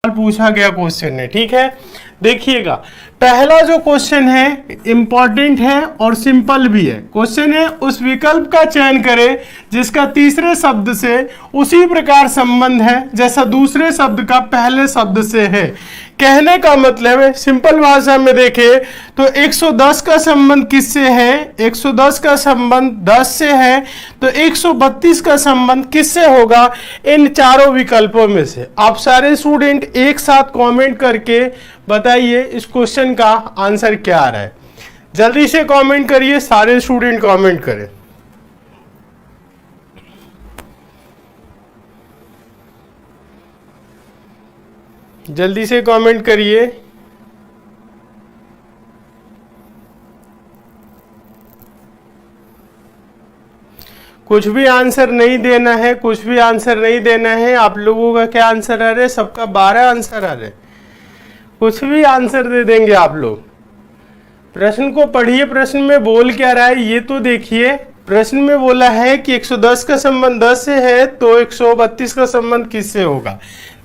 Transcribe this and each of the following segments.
पूछा गया क्वेश्चन है। ठीक है, देखिएगा पहला जो क्वेश्चन है इंपॉर्टेंट है और सिंपल भी है। क्वेश्चन है उस विकल्प का चयन करें जिसका तीसरे शब्द से उसी प्रकार संबंध है जैसा दूसरे शब्द का पहले शब्द से है। कहने का मतलब है सिंपल भाषा में देखें तो 110 का संबंध किससे है? 110 का संबंध 10 से है, तो 132 का संबंध किससे होगा? इन चारों विकल्पों में से। आप सारे स्टूडेंट एक साथ कमेंट करके बताइए इस क्वेश्चन का आंसर क्या आ रहा है। जल्दी से कमेंट करिए, सारे स्टूडेंट कमेंट करें। जल्दी से कमेंट करिए। कुछ भी आंसर नहीं देना है, कुछ भी आंसर नहीं देना है। आप लोगों का क्या आंसर आ रहा है? सबका 12 आंसर आ रहे। कुछ भी आंसर दे देंगे आप लोग। प्रश्न को पढ़िए, प्रश्न में बोल क्या रहा है ये तो देखिए। प्रश्न में बोला है कि 110 का संबंध 10 से है, तो 132 का संबंध किससे होगा?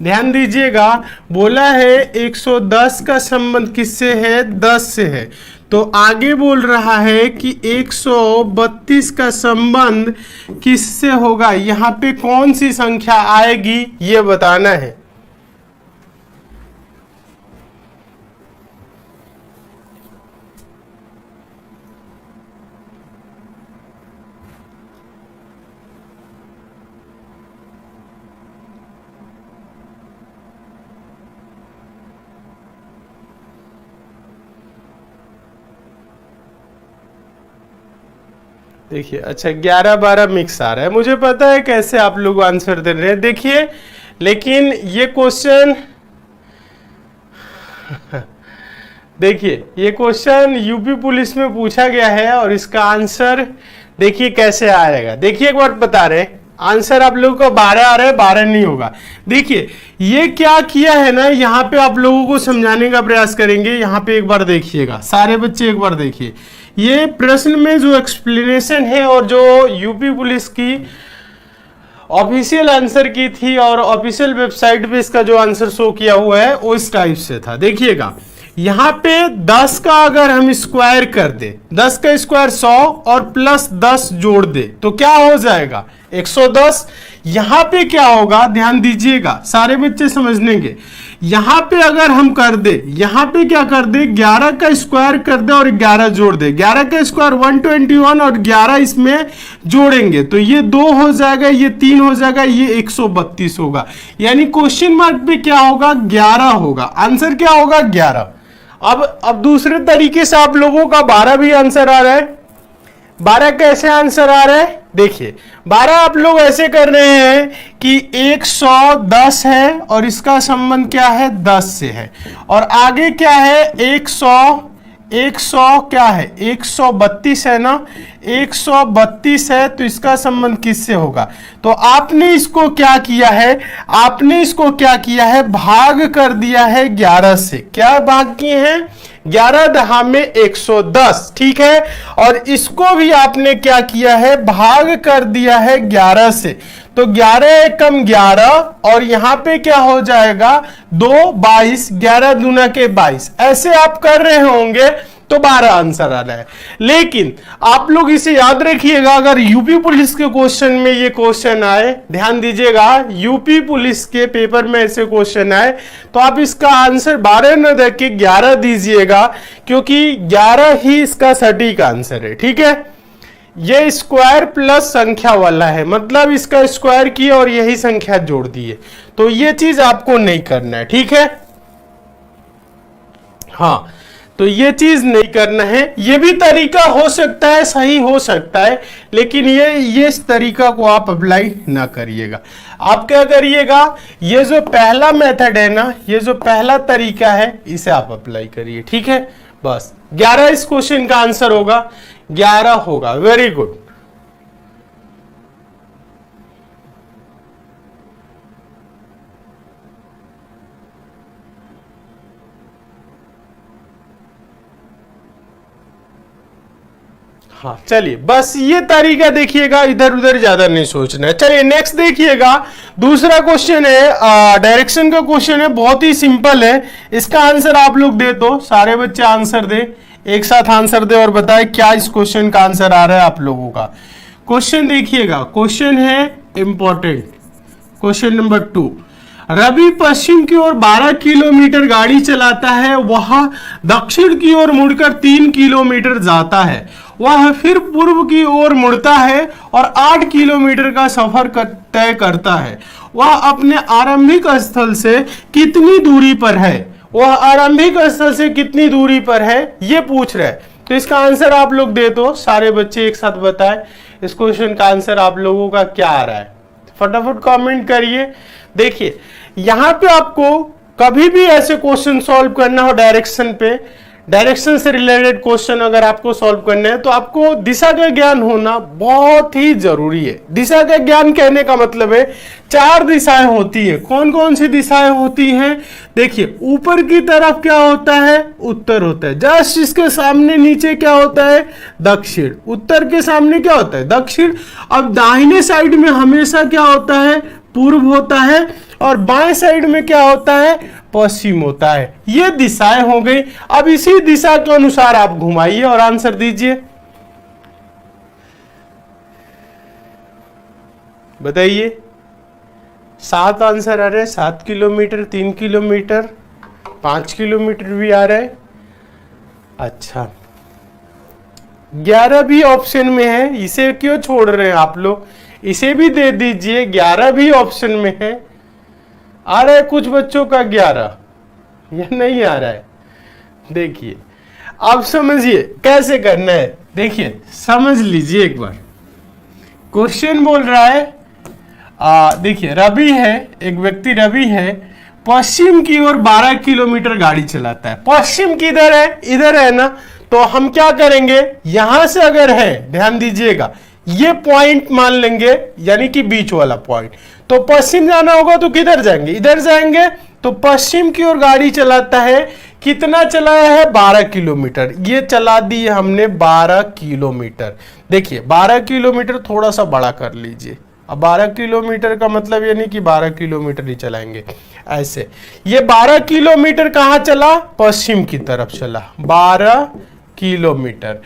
ध्यान दीजिएगा, बोला है 110 का संबंध किससे है? 10 से है। तो आगे बोल रहा है कि 132 का संबंध किससे होगा? यहाँ पे कौन सी संख्या आएगी ये बताना है। देखिए, अच्छा 11-12 मिक्स आ रहा है। मुझे पता है कैसे आप लोग आंसर दे रहे हैं। देखिए, लेकिन ये क्वेश्चन देखिए ये क्वेश्चन यूपी पुलिस में पूछा गया है और इसका आंसर देखिए कैसे आएगा। देखिए एक बार बता रहे आंसर आप लोगों को 12 आ रहा है, 12 नहीं होगा। देखिए ये क्या किया है ना, यहाँ पे आप लोगों को समझाने का प्रयास करेंगे। यहाँ पे एक बार देखिएगा, सारे बच्चे एक बार देखिए। ये प्रश्न में जो एक्सप्लेनेशन है और जो यूपी पुलिस की ऑफिशियल आंसर की थी और ऑफिशियल वेबसाइट पे इसका जो आंसर शो किया हुआ है वो इस टाइप से था। देखिएगा यहाँ पे 10 का अगर हम स्क्वायर कर दे, 10 का स्क्वायर 100 और प्लस 10 जोड़ दे तो क्या हो जाएगा? 110। यहाँ पे क्या होगा, ध्यान दीजिएगा, सारे बच्चे समझ लेंगे। यहाँ पे अगर हम कर दे, यहाँ पे क्या कर दे, 11 का स्क्वायर कर दे और 11 जोड़ दे। 11 का स्क्वायर 121 और 11 इसमें जोड़ेंगे तो ये 2 हो जाएगा, ये 3 हो जाएगा, ये 132 होगा। यानी क्वेश्चन मार्क पे क्या होगा? 11 होगा। आंसर क्या होगा? 11। अब दूसरे तरीके से आप लोगों का 12 भी आंसर आ रहा है। 12 कैसे आंसर आ रहा है? देखिए 12 आप लोग ऐसे कर रहे हैं कि 110 है और इसका संबंध क्या है? 10 से है। और आगे क्या है? 100 क्या है? 132 है ना, 132 है, तो इसका संबंध किससे होगा? तो आपने इसको क्या किया है? आपने इसको क्या किया है? भाग कर दिया है 11 से। क्या भाग किए हैं? 11 दहा में 110। ठीक है, और इसको भी आपने क्या किया है? भाग कर दिया है 11 से। तो 11 एकम 11 और यहां पे क्या हो जाएगा? 2 22, 11 दूना के 22। ऐसे आप कर रहे होंगे तो 12 आंसर आ रहा है। लेकिन आप लोग इसे याद रखिएगा, अगर यूपी पुलिस के क्वेश्चन में ये क्वेश्चन आए, ध्यान दीजिएगा, यूपी पुलिस के पेपर में ऐसे क्वेश्चन आए तो आप इसका आंसर 12 न दे के 11 दीजिएगा, क्योंकि 11 ही इसका सटीक आंसर है। ठीक है, ये स्क्वायर प्लस संख्या वाला है, मतलब इसका स्क्वायर किया और यही संख्या जोड़ दी है, तो ये चीज आपको नहीं करना है। ठीक है, हाँ, तो ये चीज नहीं करना है। ये भी तरीका हो सकता है, सही हो सकता है, लेकिन ये इस तरीका को आप अप्लाई ना करिएगा। आप क्या करिएगा, ये जो पहला मेथड है ना, ये जो पहला तरीका है इसे आप अप्लाई करिए। ठीक है, बस 11 इस क्वेश्चन का आंसर होगा, 11 होगा। Very good. हाँ चलिए, बस ये तरीका देखिएगा, इधर उधर ज्यादा नहीं सोचना है। चलिए नेक्स्ट देखिएगा, दूसरा क्वेश्चन है, डायरेक्शन का क्वेश्चन है, बहुत ही सिंपल है। इसका आंसर आप लोग दे दो, सारे बच्चे आंसर दे, एक साथ आंसर दे और बताए क्या इस क्वेश्चन का आंसर आ रहा है आप लोगों का। क्वेश्चन देखिएगा, क्वेश्चन है इंपॉर्टेंट, क्वेश्चन नंबर 2। रवि पश्चिम की ओर 12 किलोमीटर गाड़ी चलाता है, वह दक्षिण की ओर मुड़कर 3 किलोमीटर जाता है, वह फिर पूर्व की ओर मुड़ता है और 8 किलोमीटर का सफर तय करता है। वह अपने आरंभिक स्थल से कितनी दूरी पर है? वह आरंभिक स्थल से कितनी दूरी पर है ये पूछ रहे हैं। तो इसका आंसर आप लोग दे दो, सारे बच्चे एक साथ बताएं इस क्वेश्चन का आंसर आप लोगों का क्या आ रहा है। फटाफट कमेंट करिए। देखिए यहां पे आपको कभी भी ऐसे क्वेश्चन सॉल्व करना हो डायरेक्शन पे, डायरेक्शन से रिलेटेड क्वेश्चन अगर आपको सॉल्व करना है तो आपको दिशा का ज्ञान होना बहुत ही जरूरी है। दिशा का ज्ञान कहने का मतलब है 4 दिशाएं होती है। कौन कौन सी दिशाएं होती हैं? देखिए ऊपर की तरफ क्या होता है? उत्तर होता है। जस्ट इसके सामने नीचे क्या होता है? दक्षिण। उत्तर के सामने क्या होता है? दक्षिण। अब दाहिने साइड में हमेशा क्या होता है? पूर्व होता है और बाएं साइड में क्या होता है? पश्चिम होता है। ये दिशाएं हो गई। अब इसी दिशा के अनुसार आप घुमाइए और आंसर दीजिए। बताइए। 7 आंसर आ रहे हैं। 7 किलोमीटर, 3 किलोमीटर, 5 किलोमीटर भी आ रहा है। अच्छा 11 भी ऑप्शन में है, इसे क्यों छोड़ रहे हैं आप लोग? इसे भी दे दीजिए। 11 भी ऑप्शन में है। आ रहा है कुछ बच्चों का 11, ये नहीं आ रहा है। देखिए अब समझिए कैसे करना है। देखिए समझ लीजिए एक बार, क्वेश्चन बोल रहा है देखिए रवि है, एक व्यक्ति रवि है, पश्चिम की ओर 12 किलोमीटर गाड़ी चलाता है। पश्चिम किधर है? इधर है ना। तो हम क्या करेंगे, यहां से अगर है, ध्यान दीजिएगा, ये पॉइंट मान लेंगे, यानी कि बीच वाला पॉइंट। तो पश्चिम जाना होगा तो किधर जाएंगे? इधर जाएंगे। तो पश्चिम की ओर गाड़ी चलाता है। कितना चलाया है? 12 किलोमीटर। ये चला दी है हमने 12 किलोमीटर। देखिए 12 किलोमीटर थोड़ा सा बड़ा कर लीजिए। अब 12 किलोमीटर का मतलब ये नहीं कि 12 किलोमीटर ही चलाएंगे, ऐसे। ये 12 किलोमीटर कहां चला? पश्चिम की तरफ चला। 12 किलोमीटर।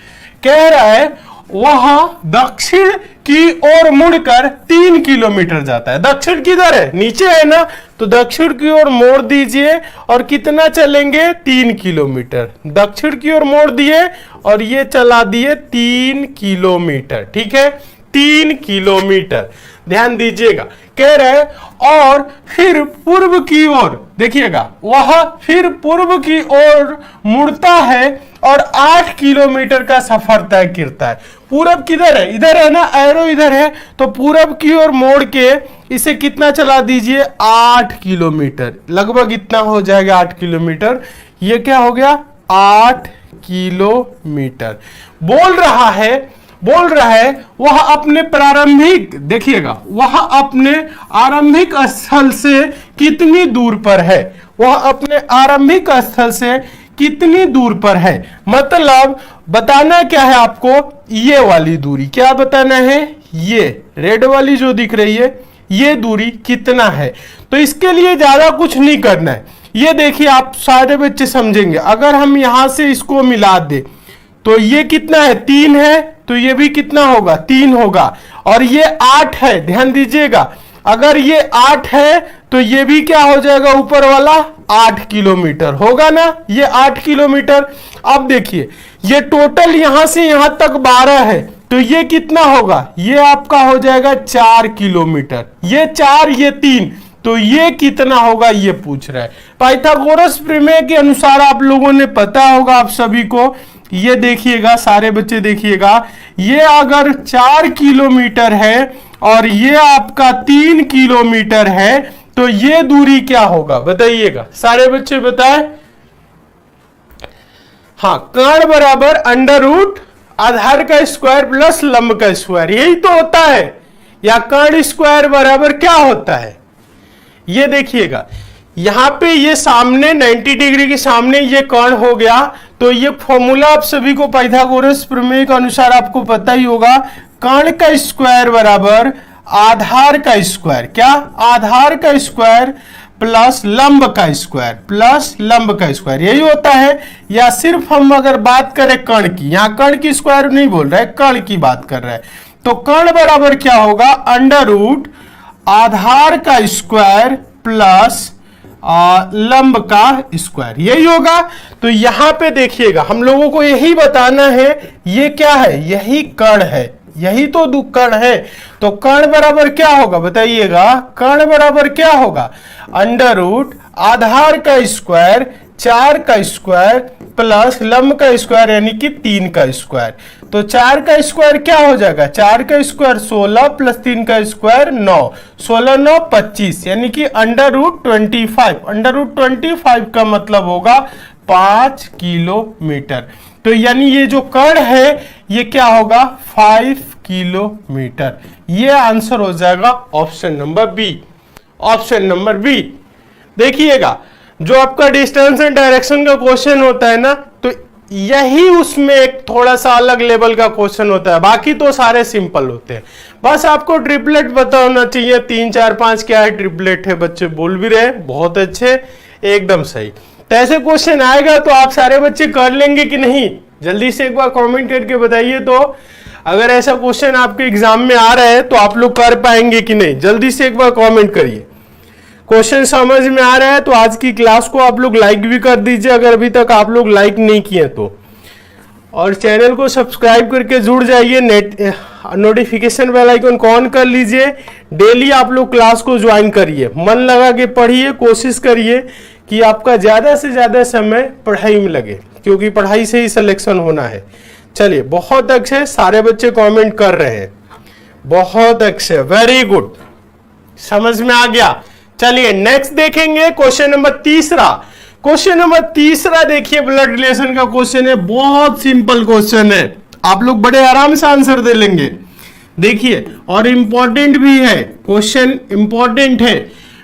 कह रहा है वह दक्षिण की ओर मुड़कर 3 किलोमीटर जाता है। दक्षिण किधर है? नीचे है ना। तो दक्षिण की ओर मोड़ दीजिए और कितना चलेंगे? 3 किलोमीटर। दक्षिण की ओर मोड़ दिए और ये चला दिए 3 किलोमीटर। ठीक है, 3 किलोमीटर। ध्यान दीजिएगा, कह रहे और फिर पूर्व की ओर, देखिएगा वह फिर पूर्व की ओर मुड़ता है और 8 किलोमीटर का सफर तय करता है। पूरब किधर है? इधर है ना, एरो इधर है। तो पूरब की ओर मोड़ के इसे कितना चला दीजिए? 8 किलोमीटर। लगभग इतना हो जाएगा 8 किलोमीटर। ये क्या हो गया? 8 किलोमीटर। बोल रहा है वह अपने प्रारंभिक, देखिएगा, वह अपने आरंभिक स्थल से कितनी दूर पर है? वह अपने आरंभिक स्थल से कितनी दूर पर है? मतलब बताना क्या है आपको? ये वाली दूरी। क्या बताना है? ये रेड वाली जो दिख रही है, ये दूरी कितना है? तो इसके लिए ज्यादा कुछ नहीं करना है। ये देखिए आप सारे बच्चे समझेंगे। अगर हम यहां से इसको मिला दे तो ये कितना है? 3 है। तो ये भी कितना होगा? 3 होगा। और ये 8 है। ध्यान दीजिएगा, अगर ये 8 है तो ये भी क्या हो जाएगा? ऊपर वाला 8 किलोमीटर होगा ना। ये 8 किलोमीटर। अब देखिए ये टोटल यहां से यहां तक 12 है। तो ये कितना होगा? ये आपका हो जाएगा 4 किलोमीटर। ये 4, ये 3, तो ये कितना होगा ये पूछ रहा है। पाइथागोरस प्रमेय के अनुसार आप लोगों ने पता होगा आप सभी को। ये देखिएगा, सारे बच्चे देखिएगा, ये अगर 4 किलोमीटर है और ये आपका 3 किलोमीटर है तो ये दूरी क्या होगा? बताइएगा, सारे बच्चे बताएं। हाँ, कर्ण बराबर अंडर रूट आधार का स्क्वायर प्लस लंब का स्क्वायर, यही तो होता है। या कर्ण स्क्वायर बराबर क्या होता है? ये देखिएगा, यहां पे ये सामने 90 डिग्री के सामने ये कर्ण हो गया, तो ये फॉर्मूला आप सभी को पाइथागोरस प्रमेय के अनुसार आपको पता ही होगा, कर्ण का स्क्वायर बराबर आधार का स्क्वायर, क्या आधार का स्क्वायर प्लस लंब का स्क्वायर, प्लस लंब का स्क्वायर, यही होता है। या सिर्फ हम अगर बात करें कर्ण की, यहां कर्ण की स्क्वायर नहीं बोल रहे, कर्ण की बात कर रहे हैं, तो कर्ण बराबर क्या होगा, अंडर रूट आधार का स्क्वायर प्लस लंब का स्क्वायर, यही होगा। तो यहां पे देखिएगा हम लोगों को यही बताना है, ये क्या है, यही कर्ण है, यही तो दो कर्ण है। तो कर्ण बराबर क्या होगा बताइएगा, कर्ण बराबर क्या होगा, अंडर रूट आधार का स्क्वायर 4 का स्क्वायर प्लस लंब का स्क्वायर यानी कि 3 का स्क्वायर। तो 4 का स्क्वायर क्या हो जाएगा, 4 का स्क्वायर 16 प्लस 3 का स्क्वायर 9, 16 9 25 यानी कि अंडर रूट 25। अंडर रूट 25 का मतलब होगा 5 किलोमीटर। तो यानी ये जो कर्ण है ये क्या होगा, 5 किलोमीटर। ये आंसर हो जाएगा option number B, option number B. देखिएगा जो आपका डिस्टेंस एंड डायरेक्शन का क्वेश्चन होता है ना, तो यही उसमें एक थोड़ा सा अलग लेवल का क्वेश्चन होता है, बाकी तो सारे सिंपल होते हैं। बस आपको ट्रिपलेट पता होना चाहिए, 3 4 5 क्या है, ट्रिपलेट है, बच्चे बोल भी रहे, बहुत अच्छे, एकदम सही। तो ऐसे क्वेश्चन आएगा तो आप सारे बच्चे कर लेंगे कि नहीं, जल्दी से एक बार कमेंट करके बताइए। तो अगर ऐसा क्वेश्चन आपके एग्जाम में आ रहा है तो आप लोग कर पाएंगे कि नहीं, जल्दी से एक बार कमेंट करिए। क्वेश्चन समझ में आ रहा है तो आज की क्लास को आप लोग लाइक भी कर दीजिए अगर अभी तक आप लोग लाइक नहीं किए तो, और चैनल को सब्सक्राइब करके जुड़ जाइए, नोटिफिकेशन बेल आइकन को ऑन कर लीजिए। डेली आप लोग क्लास को ज्वाइन करिए, मन लगा के पढ़िए, कोशिश करिए कि आपका ज्यादा से ज्यादा समय पढ़ाई में लगे, क्योंकि पढ़ाई से ही सिलेक्शन होना है। चलिए बहुत अच्छे, सारे बच्चे कमेंट कर रहे हैं, बहुत अच्छे, वेरी गुड, समझ में आ गया। चलिए नेक्स्ट देखेंगे क्वेश्चन नंबर तीसरा। क्वेश्चन नंबर तीसरा देखिए ब्लड रिलेशन का क्वेश्चन है, बहुत सिंपल क्वेश्चन है, आप लोग बड़े आराम से आंसर दे लेंगे। देखिए और इंपॉर्टेंट भी है, क्वेश्चन इंपॉर्टेंट है।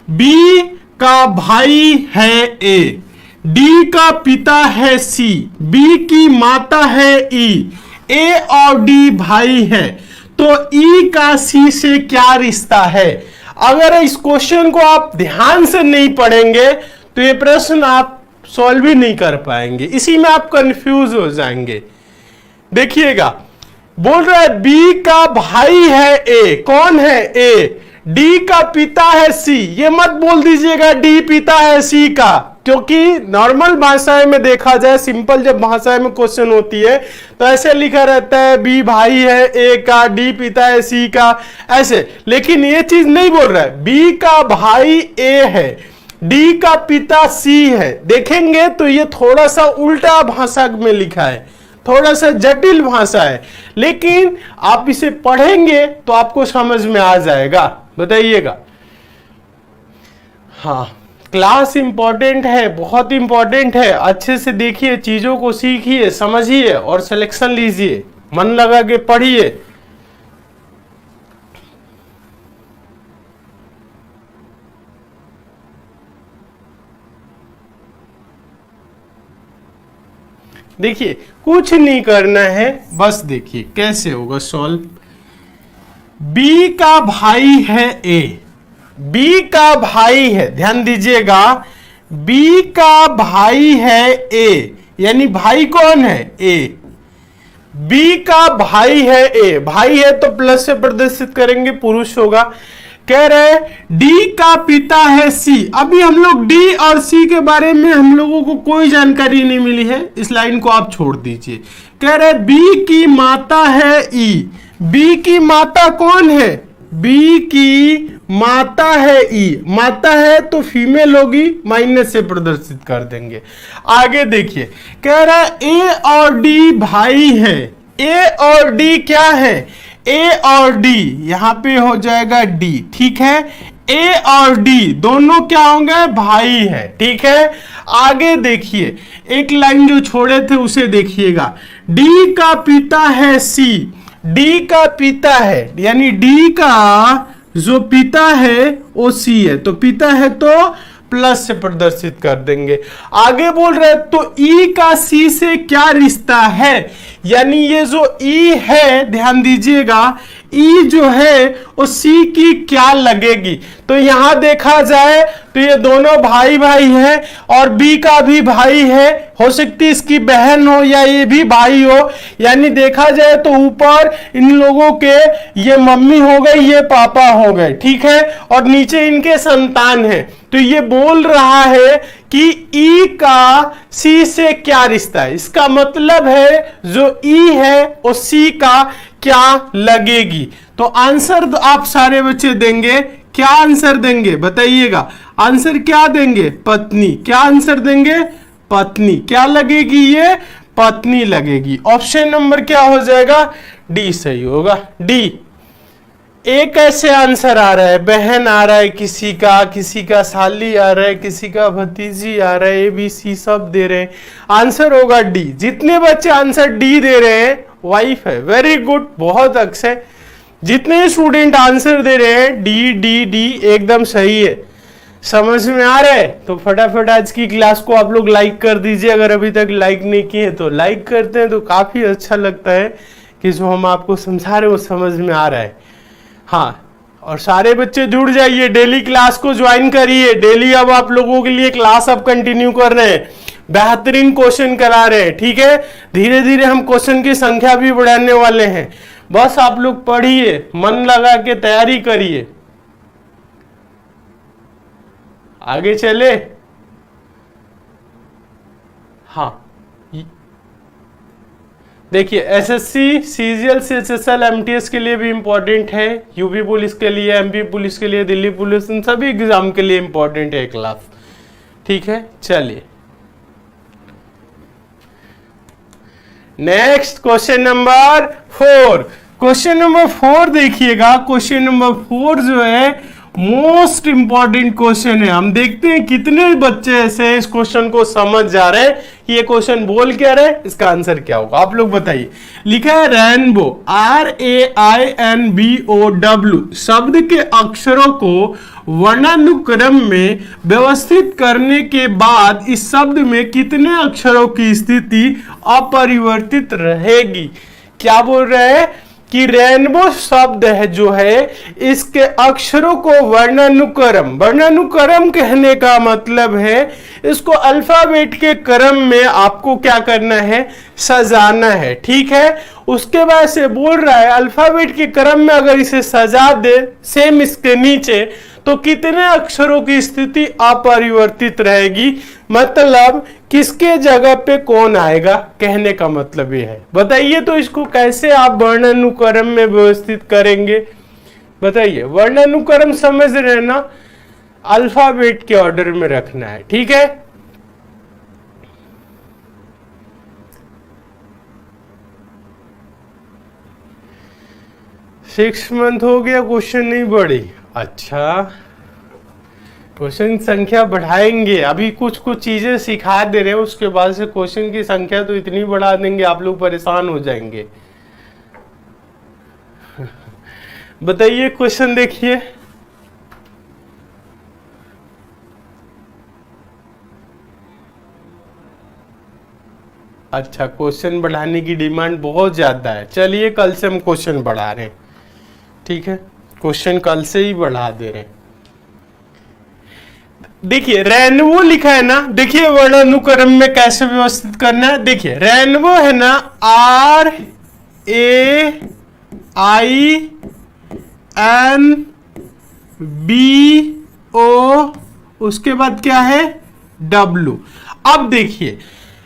बी का भाई है ए, डी का पिता है सी, बी की माता है ई, ए और डी भाई है, तो ई का सी से क्या रिश्ता है। अगर इस क्वेश्चन को आप ध्यान से नहीं पढ़ेंगे तो ये प्रश्न आप सॉल्व ही नहीं कर पाएंगे, इसी में आप कंफ्यूज हो जाएंगे। देखिएगा बोल रहा है बी का भाई है ए, कौन है ए, डी का पिता है सी, ये मत बोल दीजिएगा डी पिता है सी का, क्योंकि नॉर्मल भाषाएं में देखा जाए, सिंपल जब भाषाएं में क्वेश्चन होती है तो ऐसे लिखा रहता है बी भाई है ए का, डी पिता है सी का, ऐसे। लेकिन ये चीज नहीं बोल रहा है, बी का भाई ए है, डी का पिता सी है। देखेंगे तो ये थोड़ा सा उल्टा भाषा में लिखा है, थोड़ा सा जटिल भाषा है, लेकिन आप इसे पढ़ेंगे तो आपको समझ में आ जाएगा। बताइएगा, हाँ क्लास इंपॉर्टेंट है, बहुत इंपॉर्टेंट है, अच्छे से देखिए, चीजों को सीखिए, समझिए और सिलेक्शन लीजिए, मन लगा के पढ़िए। देखिए कुछ नहीं करना है, बस देखिए कैसे होगा सॉल्व। बी का भाई है ए, बी का भाई है, ध्यान दीजिएगा, बी का भाई है ए, यानी भाई कौन है ए, बी का भाई है ए, भाई है तो प्लस से प्रदर्शित करेंगे, पुरुष होगा। कह रहे डी का पिता है सी, अभी हम लोग डी और सी के बारे में हम लोगों को कोई जानकारी नहीं मिली है, इस लाइन को आप छोड़ दीजिए। कह रहे बी की माता है ई, बी की माता कौन है, बी की माता है ई, माता है तो फीमेल होगी, माइनस से प्रदर्शित कर देंगे। आगे देखिए कह रहा है ए और डी भाई है, ए और डी क्या है, ए और डी, यहां पे हो जाएगा डी, ठीक है, ए और डी दोनों क्या होंगे, भाई है, ठीक है। आगे देखिए एक लाइन जो छोड़े थे उसे देखिएगा, डी का पिता है सी, डी का पिता है यानी डी का जो पिता है वो सी है, तो पिता है तो प्लस से प्रदर्शित कर देंगे। आगे बोल रहे तो ई का सी से क्या रिश्ता है, यानी ये जो ई है, ध्यान दीजिएगा, ई जो है वो सी की क्या लगेगी। तो यहां देखा जाए तो ये दोनों भाई भाई हैं और बी का भी भाई है, हो सकती है इसकी बहन हो या ये भी भाई हो, यानी देखा जाए तो ऊपर इन लोगों के ये मम्मी हो गई, ये पापा हो गए, ठीक है, और नीचे इनके संतान है। तो ये बोल रहा है कि ई का सी से क्या रिश्ता है, इसका मतलब है जो ई है वो सी का क्या लगेगी। तो आंसर आप सारे बच्चे देंगे, क्या आंसर देंगे बताइएगा, आंसर क्या देंगे, पत्नी। क्या आंसर देंगे, पत्नी। क्या लगेगी, ये पत्नी लगेगी। ऑप्शन नंबर क्या हो जाएगा, डी सही होगा, डी। एक ऐसे आंसर आ रहा है, बहन आ रहा है किसी का साली आ रहा है, किसी का भतीजी आ रहा है, ए बी सी सब दे रहे हैं, आंसर होगा डी। जितने बच्चे आंसर डी दे रहे हैं वाइफ है, वेरी गुड, बहुत अच्छे। जितने स्टूडेंट आंसर दे रहे हैं डी डी डी एकदम सही है। समझ में आ रहा है तो फटाफट आज की क्लास को आप लोग लाइक कर दीजिए, अगर अभी तक लाइक नहीं किए तो लाइक करते हैं तो काफी अच्छा लगता है कि जो हम आपको समझा रहे हैं वो समझ में आ रहा है। हाँ, और सारे बच्चे जुड़ जाइए, डेली क्लास को ज्वाइन करिए। डेली अब आप लोगों के लिए क्लास अब कंटिन्यू कर रहे हैं, बेहतरीन क्वेश्चन करा रहे हैं, ठीक है। धीरे धीरे हम क्वेश्चन की संख्या भी बढ़ाने वाले हैं, बस आप लोग पढ़िए, मन लगा के तैयारी करिए। आगे चले, हाँ देखिए, एसएससी, सीजीएल, सीएचएसएल, एमटीएस के लिए भी इंपॉर्टेंट है, यूपी पुलिस के लिए, एमपी पुलिस के लिए, दिल्ली पुलिस, इन सभी एग्जाम के लिए इंपॉर्टेंट है क्लास, ठीक है। चलिए next question number 4। Question number 4 देखिएगा, क्वेश्चन नंबर 4 जो है मोस्ट इंपॉर्टेंट क्वेश्चन है। हम देखते हैं कितने बच्चे ऐसे इस क्वेश्चन को समझ जा रहे हैं कि ये क्वेश्चन बोल क्या रहे हैं, इसका आंसर क्या होगा, आप लोग बताइए। लिखा है रेनबो, RAINBOW शब्द के अक्षरों को वर्णानुक्रम में व्यवस्थित करने के बाद इस शब्द में कितने अक्षरों की स्थिति अपरिवर्तित रहेगी। क्या बोल रहे हैं कि रेनबो शब्द है जो है इसके अक्षरों को वर्णानुक्रम, वर्णानुक्रम कहने का मतलब है इसको अल्फाबेट के क्रम में आपको क्या करना है, सजाना है, ठीक है। उसके बाद से बोल रहा है अल्फाबेट के क्रम में अगर इसे सजा दे सेम इसके नीचे तो कितने अक्षरों की स्थिति अपरिवर्तित रहेगी, मतलब किसके जगह पे कौन आएगा, कहने का मतलब ये है। बताइए तो इसको कैसे आप वर्णानुक्रम में व्यवस्थित करेंगे, बताइए। वर्णानुक्रम समझ रहे हैं ना, अल्फाबेट के ऑर्डर में रखना है, ठीक है। 6 मंथ हो गया, क्वेश्चन नहीं बढ़ी, अच्छा क्वेश्चन संख्या बढ़ाएंगे, अभी कुछ कुछ चीजें सिखा दे रहे हैं, उसके बाद से क्वेश्चन की संख्या तो इतनी बढ़ा देंगे आप लोग परेशान हो जाएंगे। बताइए क्वेश्चन देखिए, अच्छा क्वेश्चन बढ़ाने की डिमांड बहुत ज्यादा है, चलिए कल से हम क्वेश्चन बढ़ा रहे हैं, ठीक है, क्वेश्चन कल से ही बढ़ा दे रहे हैं। देखिए रेनबो लिखा है ना, देखिए वर्णानुक्रम में कैसे व्यवस्थित करना है। देखिए रेनबो है ना, RAINBO, उसके बाद क्या है, W। अब देखिए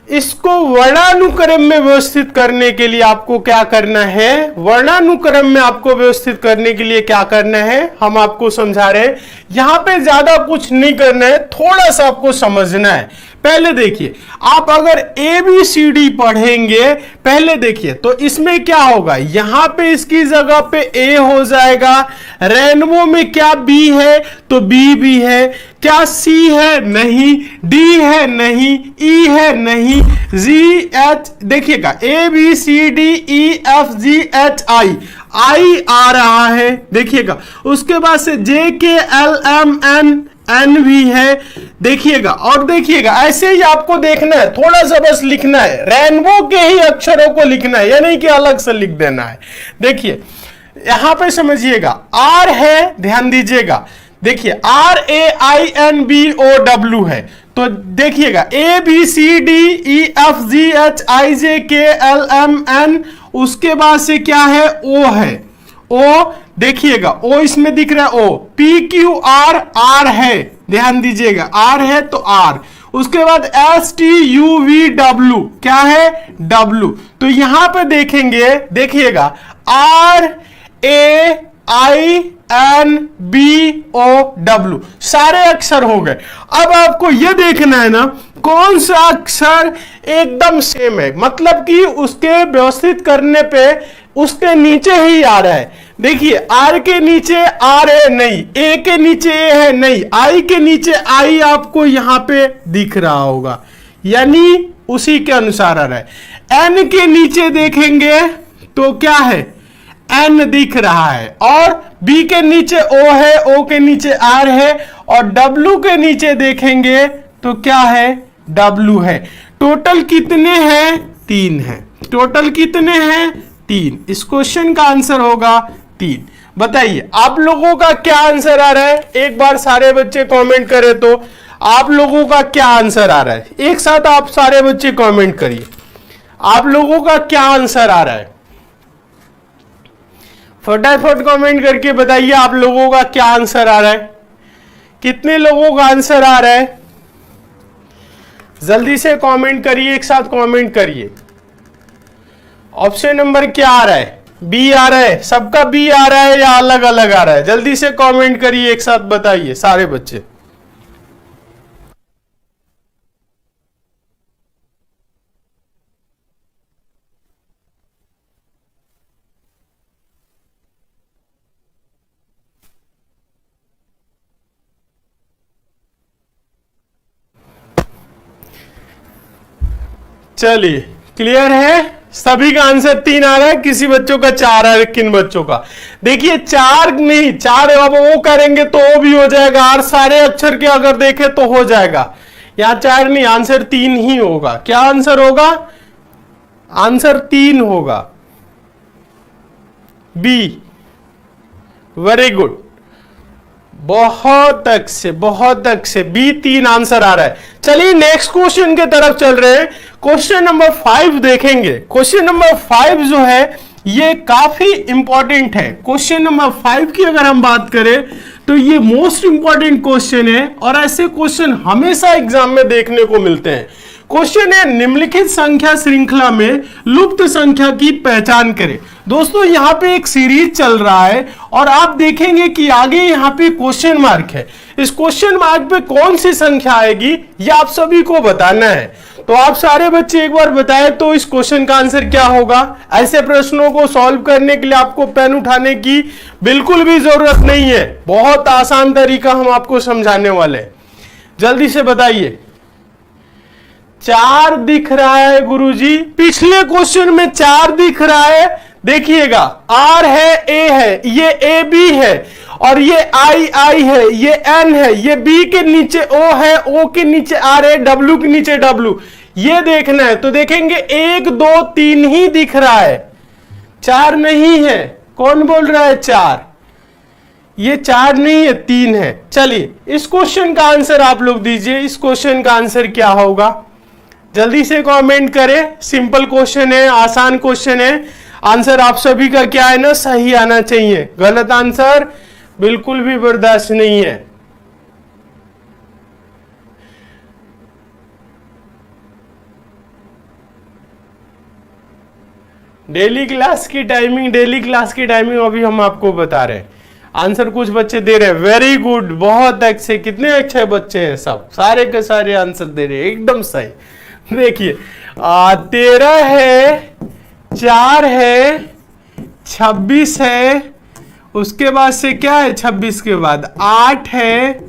इसको वर्णानुक्रम में व्यवस्थित करने के लिए आपको क्या करना है, वर्णानुक्रम में आपको व्यवस्थित करने के लिए क्या करना है, हम आपको समझा रहे हैं। यहां पे ज्यादा कुछ नहीं करना है, थोड़ा सा आपको समझना है। पहले देखिए, आप अगर ABCD पढ़ेंगे, पहले देखिए तो इसमें क्या होगा, यहां पे इसकी जगह पे A हो जाएगा, रेनबो में क्या B है तो B भी है, क्या C है नहीं, D है नहीं, E है नहीं, G H देखिएगा ABCDEFGHI, I आ रहा है देखिएगा, उसके बाद से JKLMN एन भी है, देखिएगा। और देखिएगा ऐसे ही आपको देखना है, थोड़ा सा बस लिखना है, रेनबो के ही अक्षरों को लिखना है, या नहीं कि अलग से लिख देना है। देखिए यहां पे समझिएगा, आर है, ध्यान दीजिएगा, देखिए RAINBOW है, तो देखिएगा ABCDEFGHIJKLMN, उसके बाद से क्या है, ओ है, ओ देखिएगा, ओ इसमें दिख रहा है, ओ PQR, आर है, ध्यान दीजिएगा, आर है तो आर, उसके बाद STUVW क्या है, W। तो यहां पे देखेंगे, देखिएगा RAINBOW सारे अक्षर हो गए। अब आपको यह देखना है ना कौन सा अक्षर एकदम सेम है, मतलब कि उसके व्यवस्थित करने पे उसके नीचे ही आ रहा है। देखिए आर के नीचे आर है नहीं, ए के नीचे ए है नहीं, आई के नीचे आई आपको यहां पे दिख रहा होगा, यानी उसी के अनुसार आ रहा है। एन के नीचे देखेंगे तो क्या है, एन दिख रहा है, और बी के नीचे ओ है, ओ के नीचे आर है, और डब्ल्यू के नीचे देखेंगे तो क्या है, डब्ल्यू है। टोटल कितने हैं, 3 है। टोटल कितने हैं, 3। इस क्वेश्चन का आंसर होगा 3। बताइए आप लोगों का क्या आंसर आ रहा है, एक बार सारे बच्चे कमेंट करें तो आप लोगों का क्या आंसर आ रहा है, एक साथ आप सारे बच्चे कमेंट करिए, आप लोगों का क्या आंसर आ रहा है, फटाफट कमेंट करके बताइए आप लोगों का क्या आंसर आ रहा है, कितने लोगों का आंसर आ रहा है, जल्दी से कमेंट करिए, एक साथ कमेंट करिए। ऑप्शन नंबर क्या आ रहा है, बी आ रहा है, सबका बी आ रहा है या अलग अलग आ रहा है, जल्दी से कमेंट करिए, एक साथ बताइए सारे बच्चे। चलिए क्लियर है, सभी का आंसर 3 आ रहा है, किसी बच्चों का 4 आ रहा है, किन बच्चों का, देखिए 4 नहीं, 4 अब वो करेंगे तो वो भी हो जाएगा, और सारे अक्षर के अगर देखें तो हो जाएगा। यहां 4 नहीं, आंसर 3 ही होगा। क्या आंसर होगा, आंसर 3 होगा, बी। वेरी गुड, बहुत अच्छे, बी 3 आंसर आ रहा है। चलिए नेक्स्ट क्वेश्चन के तरफ चल रहे हैं, क्वेश्चन नंबर 5 देखेंगे। क्वेश्चन नंबर 5 जो है ये काफी इंपॉर्टेंट है। क्वेश्चन नंबर 5 की अगर हम बात करें तो ये मोस्ट इंपॉर्टेंट क्वेश्चन है, और ऐसे क्वेश्चन हमेशा एग्जाम में देखने को मिलते हैं। क्वेश्चन है, निम्नलिखित संख्या श्रृंखला में लुप्त संख्या की पहचान करें। दोस्तों यहाँ पे एक सीरीज चल रहा है, और आप देखेंगे कि आगे यहाँ पे क्वेश्चन मार्क है। इस क्वेश्चन मार्क पे कौन सी संख्या आएगी ये आप सभी को बताना है। तो आप सारे बच्चे एक बार बताएं तो इस क्वेश्चन का आंसर क्या होगा। ऐसे प्रश्नों को सॉल्व करने के लिए आपको पेन उठाने की बिल्कुल भी जरूरत नहीं है, बहुत आसान तरीका हम आपको समझाने वाले हैं। जल्दी से बताइए। 4 दिख रहा है गुरुजी, पिछले क्वेश्चन में 4 दिख रहा है, देखिएगा आर है, ए है, ये ए बी है, और ये आई है, ये एन है, ये बी के नीचे ओ है, ओ के नीचे आर है, डब्ल्यू के नीचे डब्ल्यू, ये देखना है। तो देखेंगे 1 2 3 ही दिख रहा है, 4 नहीं है। कौन बोल रहा है 4? ये 4 नहीं है, 3 है। चलिए इस क्वेश्चन का आंसर आप लोग दीजिए, इस क्वेश्चन का आंसर क्या होगा, जल्दी से कमेंट करें। सिंपल क्वेश्चन है, आसान क्वेश्चन है। आंसर आप सभी का क्या है ना, सही आना चाहिए, गलत आंसर बिल्कुल भी बर्दाश्त नहीं है। डेली क्लास की टाइमिंग अभी हम आपको बता रहे हैं। आंसर कुछ बच्चे दे रहे हैं, वेरी गुड, बहुत अच्छे, कितने अच्छे बच्चे हैं, सब सारे के सारे आंसर दे रहे हैं, एकदम सही। देखिए 13 है, 4 है, 26 है, उसके बाद से क्या है, 26 के बाद 8 है,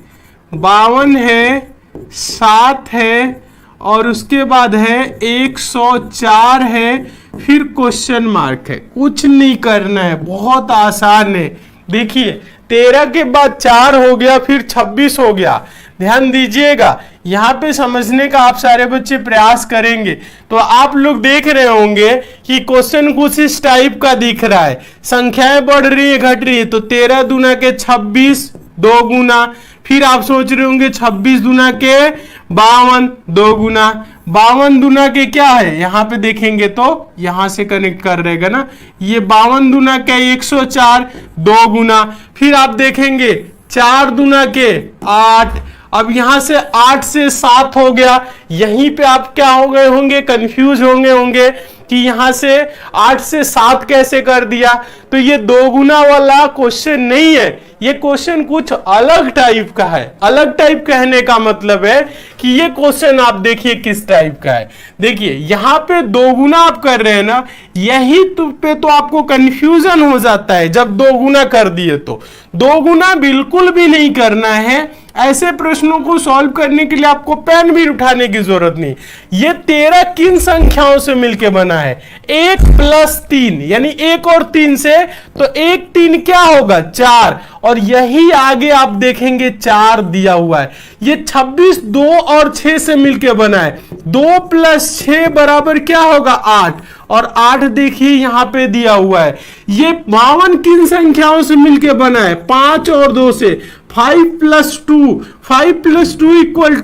52 है, 7 है, और उसके बाद है 104 है, फिर क्वेश्चन मार्क है। कुछ नहीं करना है, बहुत आसान है। देखिए 13 के बाद 4 हो गया, फिर 26 हो गया। ध्यान दीजिएगा, यहाँ पे समझने का आप सारे बच्चे प्रयास करेंगे तो आप लोग देख रहे होंगे कि क्वेश्चन कुछ इस टाइप का दिख रहा है, संख्याएं बढ़ रही है घट रही है। तो 13 दूना के 26 2 गुना, फिर आप सोच रहे होंगे 26 दूना के 52 2 गुना, 52 दूना के क्या है, यहाँ पे देखेंगे तो यहां से कनेक्ट कर रहेगा ना, ये 52 दूना के 104 2 गुना, फिर आप देखेंगे 4 दूना के 8, अब यहां से 8 से 7 हो गया। यहीं पे आप क्या हो गए होंगे, कंफ्यूज होंगे कि यहां से 8 से 7 कैसे कर दिया। तो ये 2 गुना वाला क्वेश्चन नहीं है, ये क्वेश्चन कुछ अलग टाइप का है। अलग टाइप कहने का मतलब है कि ये क्वेश्चन आप देखिए किस टाइप का है। देखिए यहां पे 2 गुना आप कर रहे हैं ना, यही पे तो आपको कंफ्यूजन हो जाता है जब 2 गुना कर दिए तो। 2 गुना बिल्कुल भी नहीं करना है। ऐसे प्रश्नों को सॉल्व करने के लिए आपको पेन भी उठाने की जरूरत नहीं। ये 13 किन संख्याओं से मिलके बना है, 1 + 3 यानी 1 और 3 से, तो 1 3 क्या होगा 4, और यही आगे आप देखेंगे 4 दिया हुआ है। ये 26 2 और 6 से मिलके बना है, 2 + 6 बराबर क्या होगा 8, और 8 देखिए यहां पे दिया हुआ है। ये 52 किन संख्याओं से मिलके बना है, 5 और 2 से, 5 + 2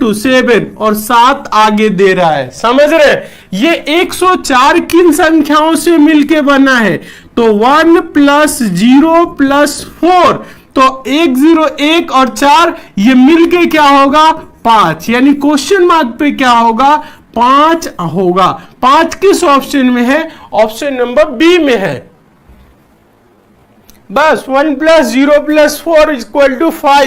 = 7, और 7 आगे दे रहा है। समझ रहे, ये 104 किन संख्याओं से मिलके बना है, तो 1 + 0 + 4, तो 1 0 1 और 4 ये मिलके क्या होगा 5, यानी क्वेश्चन मार्क पे क्या होगा 5 होगा। 5 किस ऑप्शन में है, ऑप्शन नंबर बी में है। बस 1 + 0 + 4 = 5,